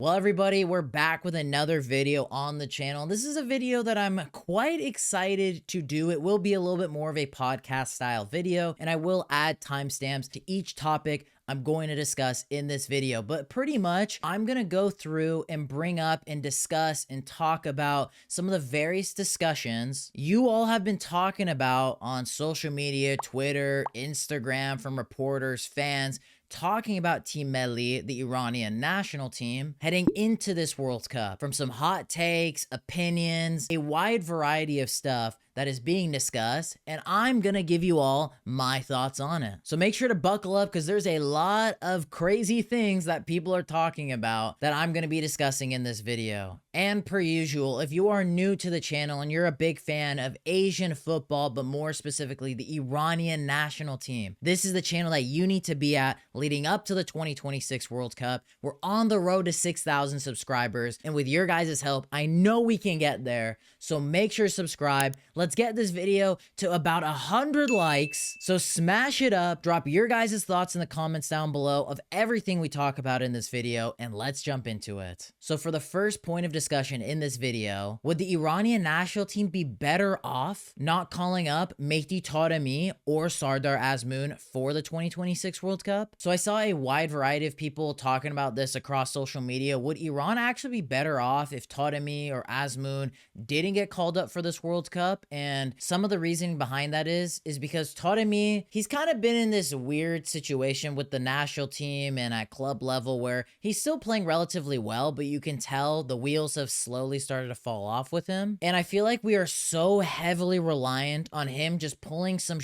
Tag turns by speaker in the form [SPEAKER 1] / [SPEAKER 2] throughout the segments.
[SPEAKER 1] Well, everybody, we're back with another video on the channel. This is a video that I'm quite excited to do. It will be a little bit more of a podcast style video, and I will add timestamps to each topic I'm going to discuss in this video. But pretty much, I'm going to go through and bring up and discuss and talk about some of the various discussions you all have been talking about on social media, Twitter, Instagram, from reporters, fans, talking about Team Melli, the Iranian national team, heading into this World Cup. From some hot takes, opinions, a wide variety of stuff that is being discussed, and I'm gonna give you all my thoughts on it. So make sure to buckle up because there's a lot of crazy things that people are talking about that I'm gonna be discussing in this video. And per usual, if you are new to the channel and you're a big fan of Asian football, but more specifically the Iranian national team, this is the channel that you need to be at leading up to the 2026 World Cup. We're on the road to 6,000 subscribers, and with your guys' help, I know we can get there. So make sure to subscribe. Let's get this video to about 100 likes. So smash it up, drop your guys' thoughts in the comments down below of everything we talk about in this video, and let's jump into it. So for the first point of discussion in this video, would the Iranian national team be better off not calling up Mehdi Taremi or Sardar Azmoun for the 2026 World Cup? So I saw a wide variety of people talking about this across social media. Would Iran actually be better off if Taremi or Azmoun didn't get called up for this World Cup? And some of the reasoning behind that is because Taremi, he's kind of been in this weird situation with the national team and at club level where he's still playing relatively well, but you can tell the wheels have slowly started to fall off with him. And I feel like we are so heavily reliant on him just pulling some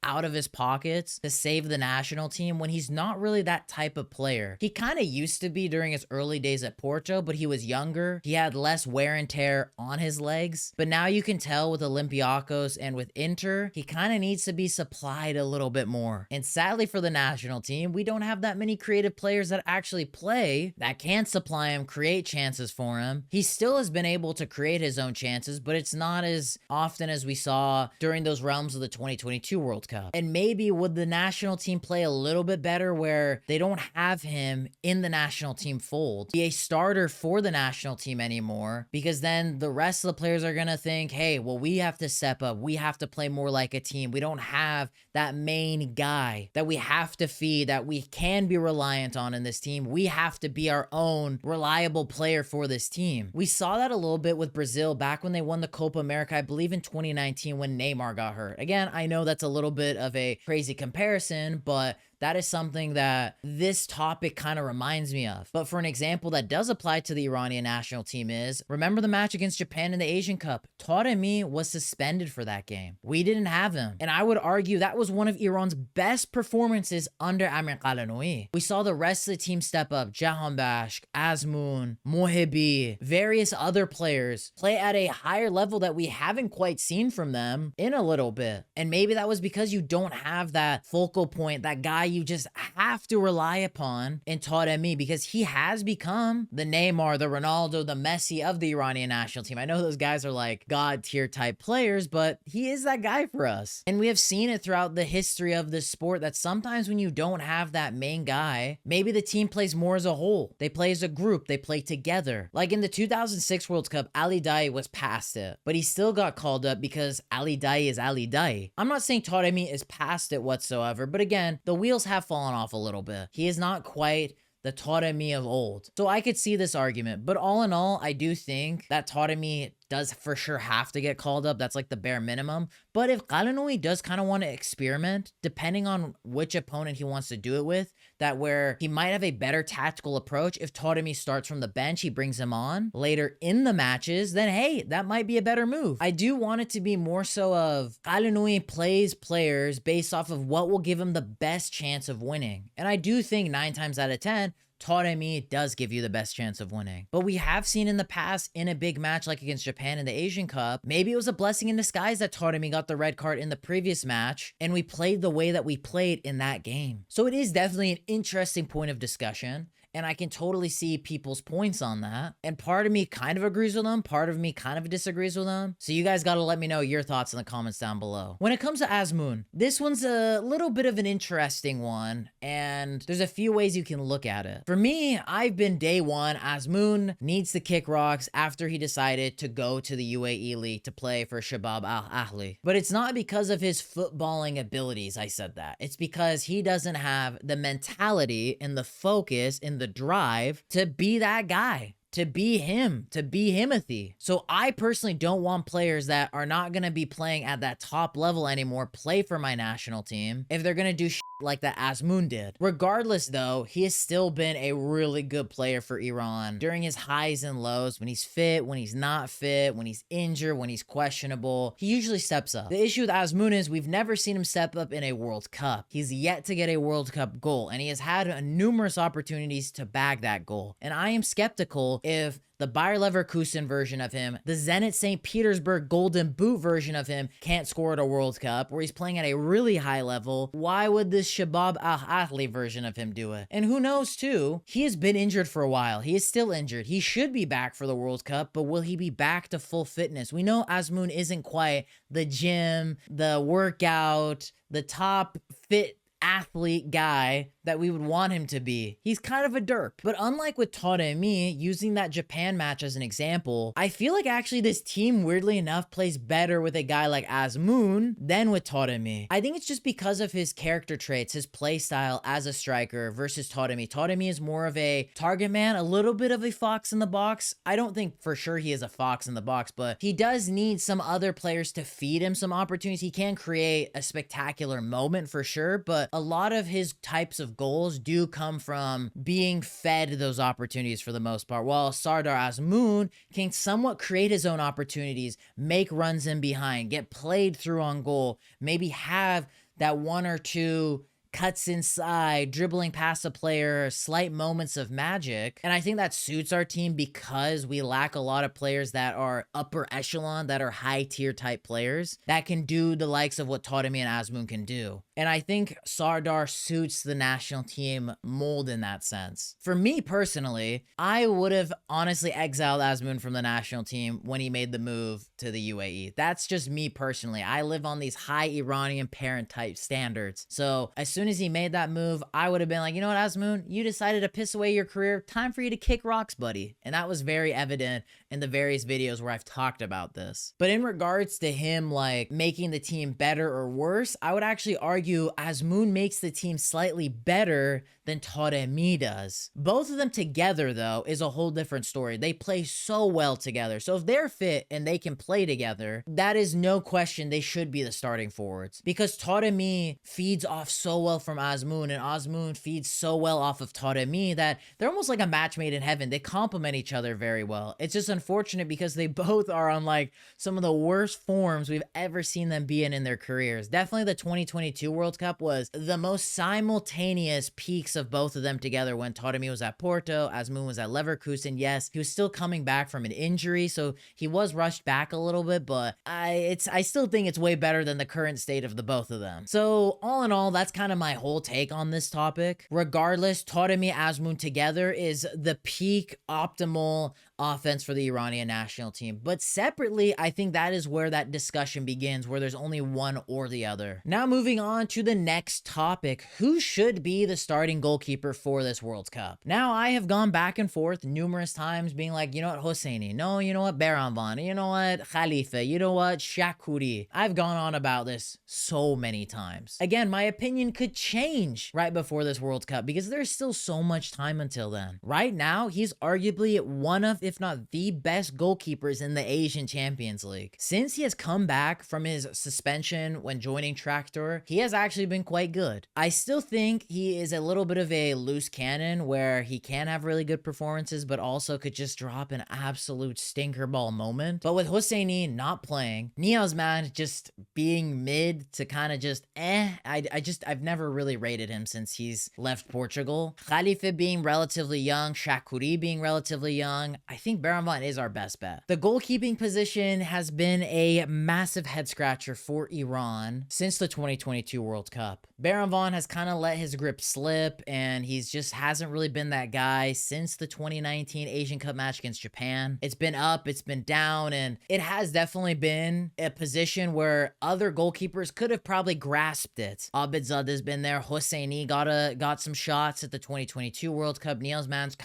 [SPEAKER 1] out of his pockets to save the national team when he's not really that type of player. He kind of used to be during his early days at Porto, but he was younger. He had less wear and tear on his legs. But now you can tell with Olympiacos and with Inter, he kind of needs to be supplied a little bit more. And sadly for the national team, we don't have that many creative players that actually play that can supply him, create chances for him. He still has been able to create his own chances, but it's not as often as we saw during those realms of the 2022 World Cup. And maybe would the national team play a little bit better where they don't have him in the national team fold, be a starter for the national team anymore, because then the rest of the players are going to think, hey, well, we have to step up. We have to play more like a team. We don't have that main guy that we have to feed, that we can be reliant on in this team. We have to be our own reliable player for this team. We saw that a little bit with Brazil back when they won the Copa America, I believe in 2019 when Neymar got hurt. Again, I know that's a little bit of a crazy comparison, but that is something that this topic kind of reminds me of. But for an example that does apply to the Iranian national team is, remember the match against Japan in the Asian Cup? Taremi was suspended for that game. We didn't have him. And I would argue that was one of Iran's best performances under Amir Qalanoui. We saw the rest of the team step up. Jahanbakhsh, Azmoun, Mohibi, various other players play at a higher level that we haven't quite seen from them in a little bit. And maybe that was because you don't have that focal point, that guy you just have to rely upon in Taremi, because he has become the Neymar, the Ronaldo, the Messi of the Iranian national team. I know those guys are like God tier type players, but he is that guy for us. And we have seen it throughout the history of this sport that sometimes when you don't have that main guy, maybe the team plays more as a whole. They play as a group. They play together. Like in the 2006 World Cup, Ali Daei was past it, but he still got called up because Ali Daei is Ali Daei. I'm not saying Taremi is past it whatsoever, but again, the wheels have fallen off a little bit. He is not quite the Taremi of old. So I could see this argument, but all in all, I do think that Taremi does for sure have to get called up. That's like the bare minimum. But if Qalanoui does kind of want to experiment, depending on which opponent he wants to do it with, that where he might have a better tactical approach, if Taremi starts from the bench, he brings him on later in the matches, then hey, that might be a better move. I do want it to be more so of Qalanoui plays players based off of what will give him the best chance of winning. And I do think 9 times out of 10, Taremi does give you the best chance of winning. But we have seen in the past in a big match like against Japan in the Asian Cup, maybe it was a blessing in disguise that Taremi got the red card in the previous match and we played the way that we played in that game. So it is definitely an interesting point of discussion. And I can totally see people's points on that. And part of me kind of agrees with them. Part of me kind of disagrees with them. So you guys got to let me know your thoughts in the comments down below. When it comes to Azmoun, this one's a little bit of an interesting one. And there's a few ways you can look at it. For me, I've been day one. Azmoun needs to kick rocks after he decided to go to the UAE League to play for Shabab Al Ahli. But it's not because of his footballing abilities I said that. It's because he doesn't have the mentality and the focus and the drive to be that guy. To be him, to be Himothy. So I personally don't want players that are not going to be playing at that top level anymore play for my national team if they're going to do shit like that Azmoun did. Regardless though, he has still been a really good player for Iran during his highs and lows, when he's fit, when he's not fit, when he's injured, when he's questionable. He usually steps up. The issue with Azmoun is we've never seen him step up in a World Cup. He's yet to get a World Cup goal, and he has had numerous opportunities to bag that goal. And I am skeptical if the Bayer Leverkusen version of him, the Zenit St. Petersburg Golden Boot version of him can't score at a World Cup where he's playing at a really high level. Why would this Shabab Al Ahli version of him do it? And who knows too, he has been injured for a while. He is still injured. He should be back for the World Cup, but will he be back to full fitness? We know Azmoun isn't quite the gym, the workout, the top fit athlete guy that we would want him to be. He's kind of a derp. But unlike with Taremi, using that Japan match as an example, I feel like actually this team, weirdly enough, plays better with a guy like Azmoun than with Taremi. I think it's just because of his character traits, his play style as a striker versus Taremi. Taremi is more of a target man, a little bit of a fox in the box. I don't think for sure he is a fox in the box, but he does need some other players to feed him some opportunities. He can create a spectacular moment for sure, but a lot of his types of goals do come from being fed those opportunities for the most part, while Sardar Azmoun can somewhat create his own opportunities, make runs in behind, get played through on goal, maybe have that one or two cuts inside, dribbling past a player, slight moments of magic. And I think that suits our team because we lack a lot of players that are upper echelon, that are high tier type players that can do the likes of what Taremi and Azmoun can do. And I think Sardar suits the national team mold in that sense. For me personally, I would have honestly exiled Azmoun from the national team when he made the move to the UAE. That's just me personally. I live on these high Iranian parent type standards. So as soon as he made that move, I would have been like, you know what, Azmoun, you decided to piss away your career. Time for you to kick rocks, buddy. And that was very evident in the various videos where I've talked about this. But in regards to him like making the team better or worse, I would actually argue Azmoun makes the team slightly better than Taremi does. Both of them together though is a whole different story. They play so well together. So if they're fit and they can play together, that is no question they should be the starting forwards, because Taremi feeds off so well from Azmoun and Azmoun feeds so well off of Taremi that they're almost like a match made in heaven. They complement each other very well. It's just unfortunate because they both are on like some of the worst forms we've ever seen them be in their careers. Definitely the 2022 World Cup was the most simultaneous peaks of both of them together when Taremi was at Porto, Azmoun was at Leverkusen. Yes, he was still coming back from an injury, so he was rushed back a little bit, but I still think it's way better than the current state of the both of them. So all in all, that's kind of my whole take on this topic. Regardless, Taremi, Azmoun together is the peak optimal offense for the Iranian national team. But separately, I think that is where that discussion begins, where there's only one or the other. Now moving on to the next topic, who should be the starting goalkeeper for this World Cup? Now I have gone back and forth numerous times being like, you know what, Hosseini, no, you know what, Beiranvand, you know what, Khalifa, you know what, Shaqiri. I've gone on about this so many times. Again, my opinion could change right before this World Cup because there's still so much time until then. Right now, he's arguably one of, if not the best goalkeepers in the Asian Champions League. Since he has come back from his suspension when joining Tractor, he has actually been quite good. I still think he is a little bit of a loose cannon where he can have really good performances, but also could just drop an absolute stinker ball moment. But with Hosseini not playing, Niazmand just being mid to kind of just I've never really rated him since he's left Portugal. Khalifa being relatively young, Shaqiri being relatively young, I think Beiranvand is our best bet. The goalkeeping position has been a massive head scratcher for Iran since the 2022 World Cup. Beiranvand has kind of let his grip slip, and he's just hasn't really been that guy since the 2019 Asian Cup match against Japan. It's been up, it's been down, and it has definitely been a position where other goalkeepers could have probably grasped it. Abedzadeh's been there. Hosseini got some shots at the 2022 World Cup. Niazmand's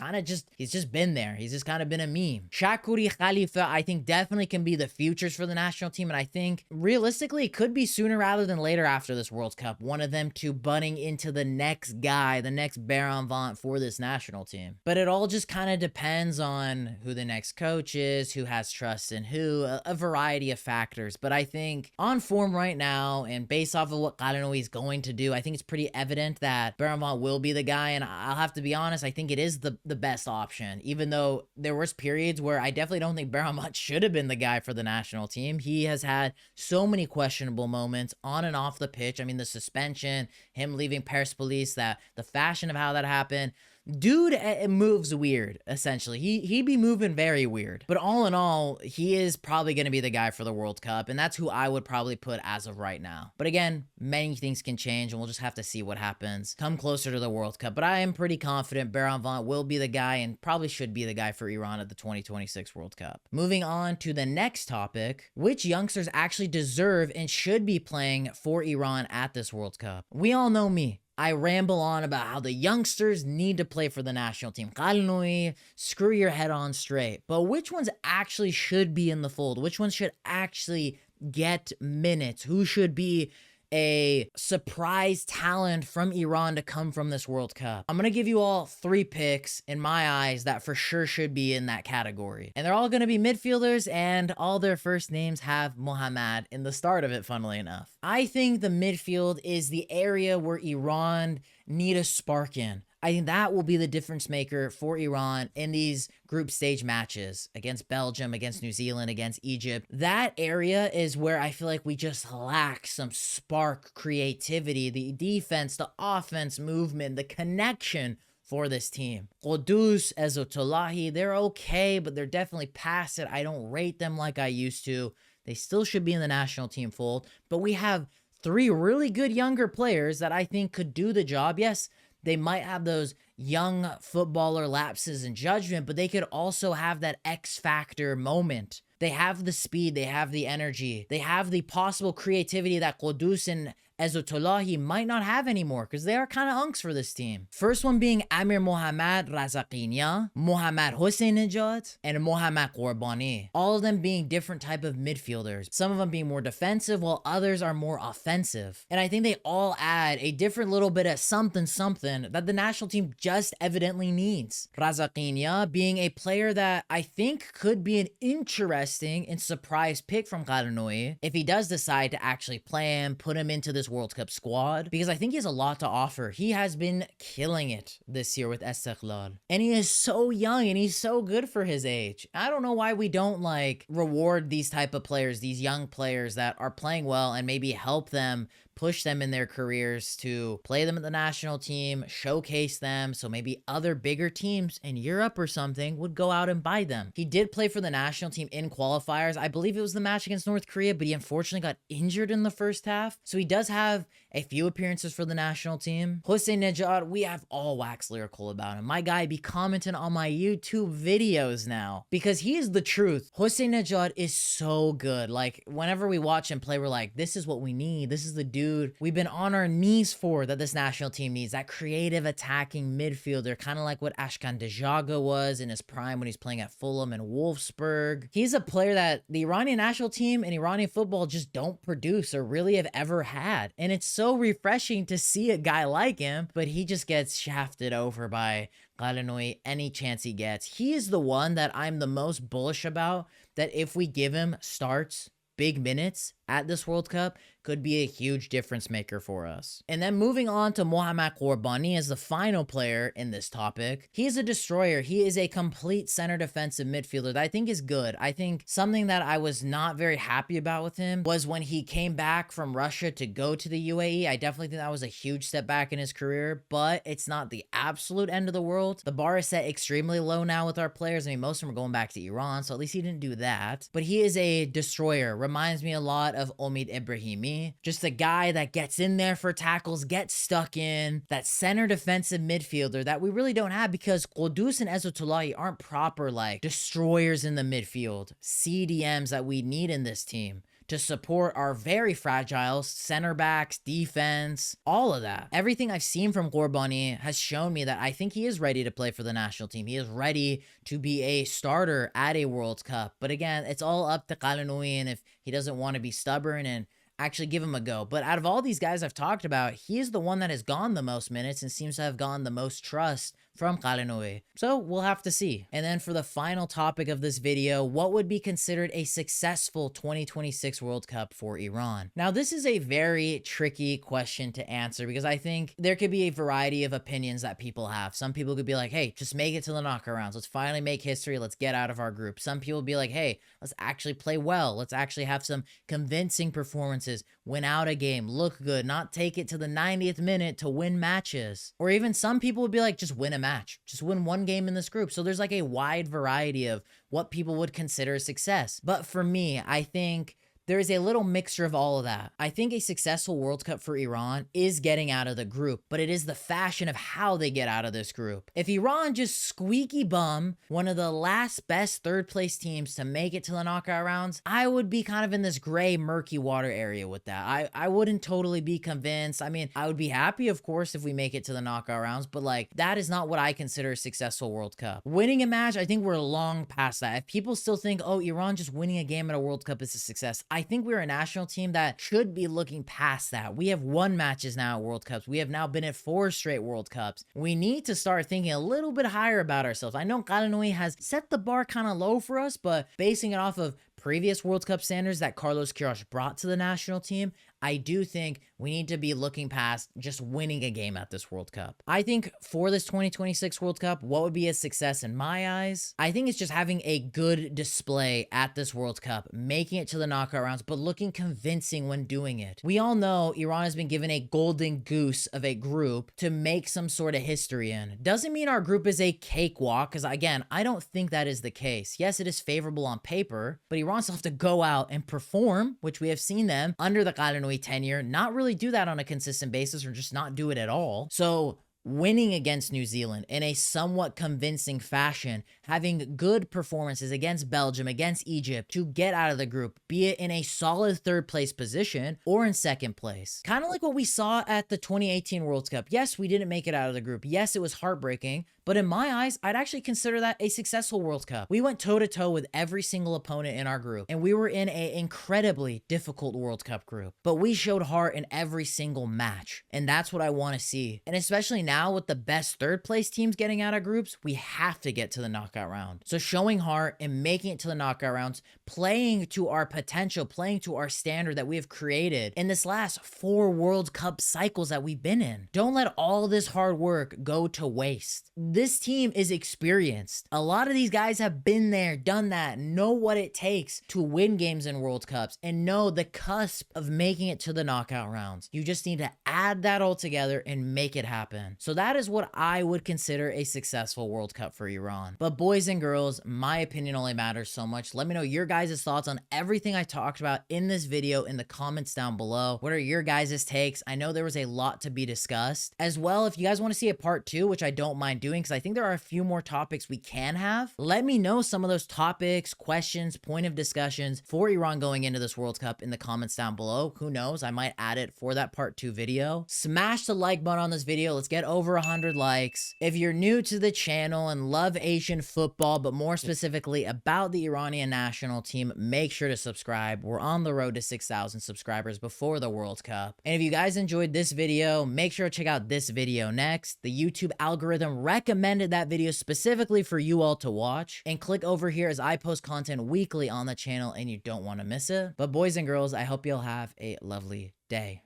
[SPEAKER 1] he's just been there. He's just kind of been a meme. Shaqiri, Khalifa, I think definitely can be the futures for the national team, and I think realistically it could be sooner rather than later after this World Cup. One of them two butting into the next guy, the next Beiranvand for this national team. But it all just kind of depends on who the next coach is, who has trust in who, a variety of factors. But I think on form right now and based off of what Ghalenoui is going to do, I think it's pretty evident that Beiranvand will be the guy, and I'll have to be honest, I think it is the best option, even though there was periods where I definitely don't think Beiranvand should have been the guy for the national team. He has had so many questionable moments on and off the pitch. I mean, the suspension, him leaving Persepolis, the fashion of how that happened. Dude, it moves weird, essentially. He be moving very weird. But all in all, he is probably going to be the guy for the World Cup, and that's who I would probably put as of right now. But again, many things can change, and we'll just have to see what happens come closer to the World Cup. But I am pretty confident Beiranvand will be the guy and probably should be the guy for Iran at the 2026 World Cup. Moving on to the next topic, which youngsters actually deserve and should be playing for Iran at this World Cup? We all know me. I ramble on about how the youngsters need to play for the national team. Ghalenoui, screw your head on straight. But which ones actually should be in the fold? Which ones should actually get minutes? Who should be a surprise talent from Iran to come from this World Cup? I'm going to give you all 3 picks in my eyes that for sure should be in that category. And they're all going to be midfielders, and all their first names have Mohammad in the start of it, funnily enough. I think the midfield is the area where Iran need a spark in. I think that will be the difference maker for Iran in these group stage matches against Belgium, against New Zealand, against Egypt. That area is where I feel like we just lack some spark, creativity, the defense, the offense, movement, the connection for this team. Qudus, Ezotullahi, they're okay, but they're definitely past it. I don't rate them like I used to. They still should be in the national team fold, but we have 3 really good younger players that I think could do the job. Yes, they might have those young footballer lapses in judgment, but they could also have that X factor moment. They have the speed, they have the energy, they have the possible creativity that Qudus and Ezotullahi might not have anymore because they are kind of unks for this team. First one being Amirmohammad Razzaghinia, Mohammad Hosseininejaad, and Mohammad Ghorbani. All of them being different type of midfielders. Some of them being more defensive while others are more offensive. And I think they all add a different little bit of something that the national team just evidently needs. Razzaghinia being a player that I think could be an interesting and surprise pick from Ghalenoui if he does decide to actually play him, put him into this World Cup squad, because I think he has a lot to offer. He has been killing it this year with Istiqlal, and he is so young and he's so good for his age. I don't know why we don't reward these type of players, these young players that are playing well, and maybe help them, push them in their careers to play them at the national team, showcase them, so maybe other bigger teams in Europe or something would go out and buy them. He did play for the national team in qualifiers. I believe it was the match against North Korea, but he unfortunately got injured in the first half. So he does have a few appearances for the national team. Hosseinnejad, we have all wax lyrical about him. My guy be commenting on my YouTube videos now because he is the truth. Hosseinnejad is so good. Whenever we watch him play, we're like, this is what we need. This is the dude we've been on our knees for that this national team needs. That creative attacking midfielder, kind of like what Ashkan Dejaga was in his prime when he's playing at Fulham and Wolfsburg. He's a player that the Iranian national team and Iranian football just don't produce or really have ever had. And it's so refreshing to see a guy like him, but he just gets shafted over by Ghalenoui any chance he gets. He is the one that I'm the most bullish about, that if we give him starts, big minutes at this World Cup, could be a huge difference maker for us. And then moving on to Mohammad Ghorbani as the final player in this topic. He is a destroyer. He is a complete center defensive midfielder that I think is good. I think something that I was not very happy about with him was when he came back from Russia to go to the UAE. I definitely think that was a huge step back in his career, but it's not the absolute end of the world. The bar is set extremely low now with our players. I mean, most of them are going back to Iran, so at least he didn't do that. But he is a destroyer. Reminds me a lot of Omid Ibrahimi, just a guy that gets in there for tackles, gets stuck in, that center defensive midfielder that we really don't have because Qudus and Ezzetullahi aren't proper like destroyers in the midfield, CDMs that we need in this team to support our very fragile center backs, defense, all of that. Everything I've seen from Ghorbani has shown me that I think he is ready to play for the national team. He is ready to be a starter at a World Cup. But again, it's all up to Qalanoui, and if he doesn't want to be stubborn and actually give him a go. But out of all these guys I've talked about, he is the one that has gone the most minutes and seems to have gotten the most trust from Qalanoui. So we'll have to see. And then for the final topic of this video, what would be considered a successful 2026 World Cup for Iran? Now, this is a very tricky question to answer because I think there could be a variety of opinions that people have. Some people could be like, hey, just make it to the knockout rounds. Let's finally make history. Let's get out of our group. Some people would be like, hey, let's actually play well. Let's actually have some convincing performances, win out a game, look good, not take it to the 90th minute to win matches. Or even some people would be like, just win a match, just win one game in this group. So there's like a wide variety of what people would consider success. But for me, I think there is a little mixture of all of that. I think a successful World Cup for Iran is getting out of the group, but it is the fashion of how they get out of this group. If Iran just squeaky bum one of the last best third place teams to make it to the knockout rounds, I would be kind of in this gray, murky water area with that. I wouldn't totally be convinced. I mean, I would be happy, of course, if we make it to the knockout rounds, but like, that is not what I consider a successful World Cup. Winning a match, I think we're long past that. If people still think, oh, Iran just winning a game at a World Cup is a success, I think we're a national team that should be looking past that. We have won matches now at World Cups. We have now been at 4 straight World Cups. We need to start thinking a little bit higher about ourselves. I know Qalanoui has set the bar kind of low for us, but basing it off of previous World Cup standards that Carlos Queiroz brought to the national team, I do think we need to be looking past just winning a game at this World Cup. I think for this 2026 World Cup, what would be a success in my eyes? I think it's just having a good display at this World Cup, making it to the knockout rounds, but looking convincing when doing it. We all know Iran has been given a golden goose of a group to make some sort of history in. Doesn't mean our group is a cakewalk, because again, I don't think that is the case. Yes, it is favorable on paper, but Iran still have to go out and perform, which we have seen them under the Qalanoui tenure not really do that on a consistent basis or just not do it at all. So winning against New Zealand in a somewhat convincing fashion, having good performances against Belgium, against Egypt to get out of the group, be it in a solid third place position or in second place. Kind of like what we saw at the 2018 World Cup. Yes, we didn't make it out of the group. Yes, it was heartbreaking, but in my eyes, I'd actually consider that a successful World Cup. We went toe-to-toe with every single opponent in our group, and we were in an incredibly difficult World Cup group, but we showed heart in every single match, and that's what I want to see. And especially now with the best third place teams getting out of groups, we have to get to the knockout round. So showing heart and making it to the knockout rounds, playing to our potential, playing to our standard that we have created in this last 4 World Cup cycles that we've been in. Don't let all this hard work go to waste. This team is experienced. A lot of these guys have been there, done that, know what it takes to win games in World Cups and know the cusp of making it to the knockout rounds. You just need to add that all together and make it happen. So that is what I would consider a successful World Cup for Iran. But boys and girls, my opinion only matters so much. Let me know your guys' thoughts on everything I talked about in this video in the comments down below. What are your guys' takes? I know there was a lot to be discussed. As well, if you guys want to see a part 2, which I don't mind doing because I think there are a few more topics we can have, let me know some of those topics, questions, point of discussions for Iran going into this World Cup in the comments down below. Who knows? I might add it for that part 2 video. Smash the like button on this video. Let's get over 100 likes. If you're new to the channel and love Asian football, but more specifically about the Iranian national team, make sure to subscribe. We're on the road to 6,000 subscribers before the World Cup. And if you guys enjoyed this video, make sure to check out this video next. The YouTube algorithm recommended that video specifically for you all to watch, and click over here as I post content weekly on the channel and you don't want to miss it. But boys and girls, I hope you'll have a lovely day.